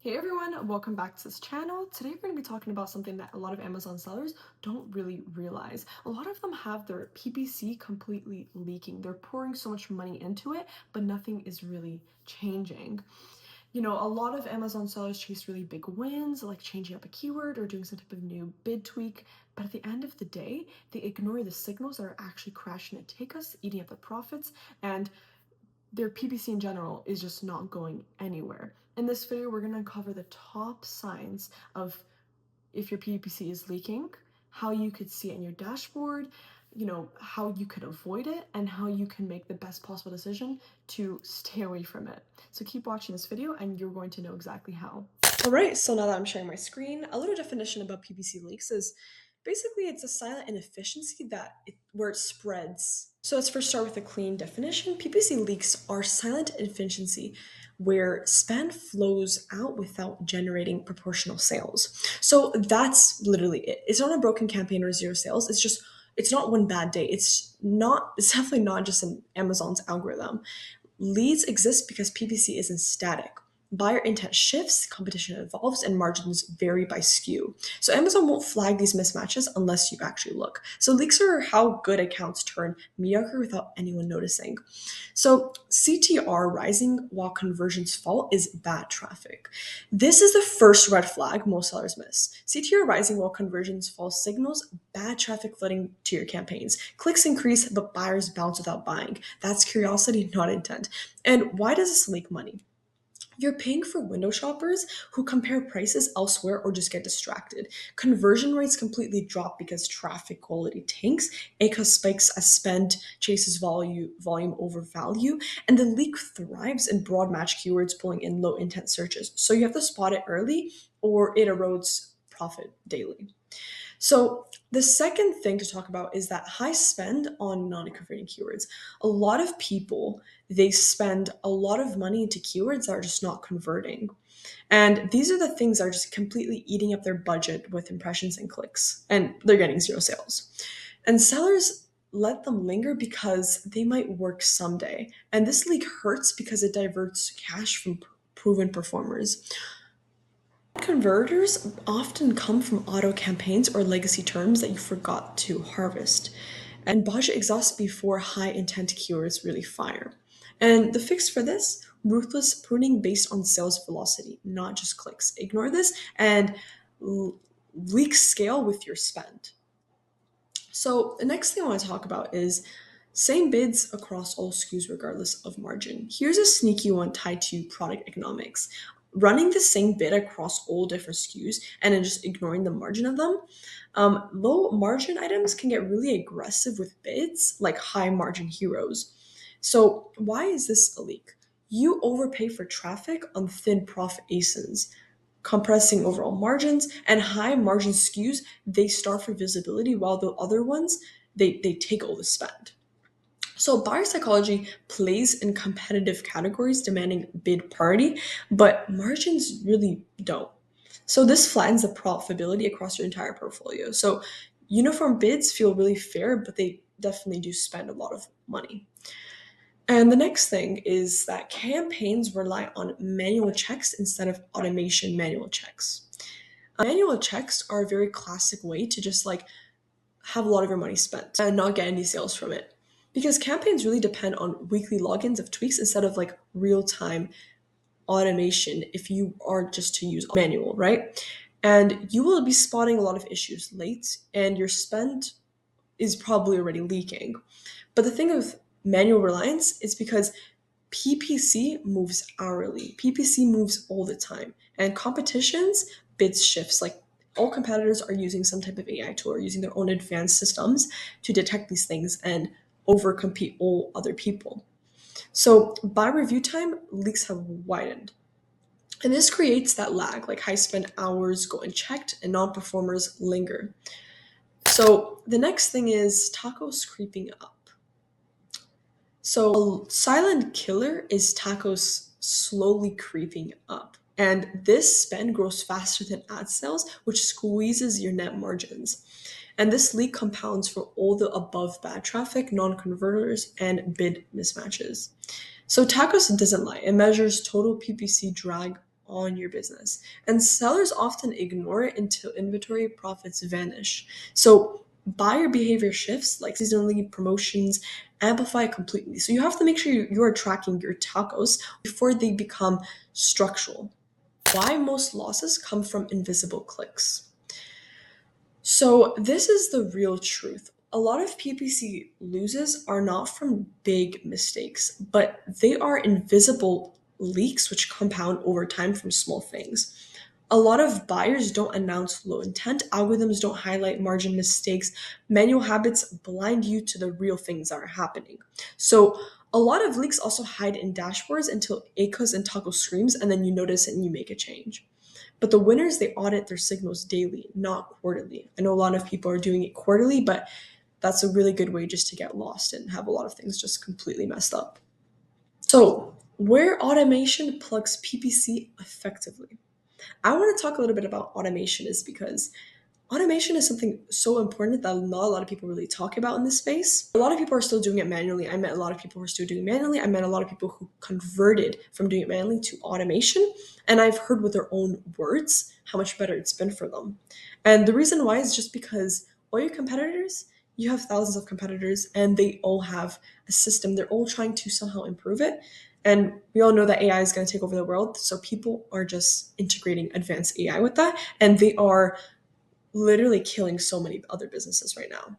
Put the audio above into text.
Hey everyone, welcome back to this channel. Today we're going to be talking about something that a lot of Amazon sellers don't really realize. A lot of them have their PPC completely leaking. They're pouring so much money into it, but nothing is really changing. A lot of Amazon sellers chase really big wins, like changing up a keyword or doing some type of new bid tweak. But at the end of the day, they ignore the signals that are actually crashing at ACoS, eating up the profits, and their PPC in general is just not going anywhere. In this video, we're going to cover the top signs of if your PPC is leaking, how you could see it in your dashboard, how you could avoid it, and how you can make the best possible decision to stay away from it. So keep watching this video and you're going to know exactly how. All right, so now that I'm sharing my screen, a little definition about PPC leaks is basically it's a silent inefficiency where it spreads. So let's first start with a clean definition. PPC leaks are silent inefficiency where spend flows out without generating proportional sales. So that's literally it. It's not a broken campaign or zero sales. It's not one bad day. It's definitely not just an Amazon's algorithm. Leads exist because PPC isn't static. Buyer intent shifts, competition evolves, and margins vary by SKU. So Amazon won't flag these mismatches unless you actually look. So leaks are how good accounts turn mediocre without anyone noticing. So CTR rising while conversions fall is bad traffic. This is the first red flag most sellers miss. CTR rising while conversions fall signals bad traffic flooding to your campaigns. Clicks increase, but buyers bounce without buying. That's curiosity, not intent. And why does this leak money? You're paying for window shoppers who compare prices elsewhere or just get distracted. Conversion rates completely drop because traffic quality tanks. ACoS spikes as spend chases volume over value, and the leak thrives in broad match keywords pulling in low intent searches. So you have to spot it early or it erodes profit daily. So the second thing to talk about is that high spend on non-converting keywords. A lot of people, they spend a lot of money into keywords that are just not converting. And these are the things that are just completely eating up their budget with impressions and clicks, and they're getting zero sales. And sellers let them linger because they might work someday. And this leak hurts because it diverts cash from proven performers. Converters often come from auto campaigns or legacy terms that you forgot to harvest. And budget exhausts before high intent keywords really fire. And the fix for this, ruthless pruning based on sales velocity, not just clicks. Ignore this and leak scale with your spend. So the next thing I want to talk about is same bids across all SKUs regardless of margin. Here's a sneaky one tied to product economics. Running the same bid across all different SKUs and then just ignoring the margin of them. Low margin items can get really aggressive with bids like high margin heroes. So why is this a leak? You overpay for traffic on thin profit ASINs, compressing overall margins, and high margin SKUs, they starve for visibility while the other ones, they take all the spend. So buyer psychology plays in competitive categories demanding bid parity, but margins really don't. So this flattens the profitability across your entire portfolio. So uniform bids feel really fair, but they definitely do spend a lot of money. And the next thing is that campaigns rely on manual checks instead of automation manual checks. Manual checks are a very classic way to just like have a lot of your money spent and not get any sales from it. Because campaigns really depend on weekly logins of tweaks instead of like real time automation if you are just to use manual, right? And you will be spotting a lot of issues late and your spend is probably already leaking. But the thing with manual reliance is because PPC moves hourly. PPC moves all the time. And competitions, bids shifts. Like all competitors are using some type of AI tool or using their own advanced systems to detect these things and overcompete all other people. So by review time, leaks have widened. And this creates that lag, like high spend hours go unchecked and non-performers linger. So the next thing is tacos creeping up. So a silent killer is tacos slowly creeping up. And this spend grows faster than ad sales, which squeezes your net margins. And this leak compounds for all the above bad traffic, non-converters, and bid mismatches. So tacos doesn't lie. It measures total PPC drag on your business. And sellers often ignore it until inventory profits vanish. So buyer behavior shifts, like seasonally promotions, amplify completely. So you have to make sure you are tracking your tacos before they become structural. Why most losses come from invisible clicks. So, this is the real truth. A lot of PPC loses are not from big mistakes, but they are invisible leaks which compound over time from small things. A lot of buyers don't announce low intent, algorithms don't highlight margin mistakes, manual habits blind you to the real things that are happening. So, a lot of leaks also hide in dashboards until ACoS and Taco screams, and then you notice it and you make a change. But the winners, they audit their signals daily, not quarterly. I know a lot of people are doing it quarterly, but that's a really good way just to get lost and have a lot of things just completely messed up. So, where automation plugs PPC effectively. I want to talk a little bit about automation is because automation is something so important that not a lot of people really talk about in this space. A lot of people are still doing it manually. I met a lot of people who are still doing it manually. I met a lot of people who converted from doing it manually to automation. And I've heard with their own words how much better it's been for them. And the reason why is just because all your competitors, you have thousands of competitors and they all have a system. They're all trying to somehow improve it. And we all know that AI is going to take over the world. So people are just integrating advanced AI with that. And they are literally killing so many other businesses right now.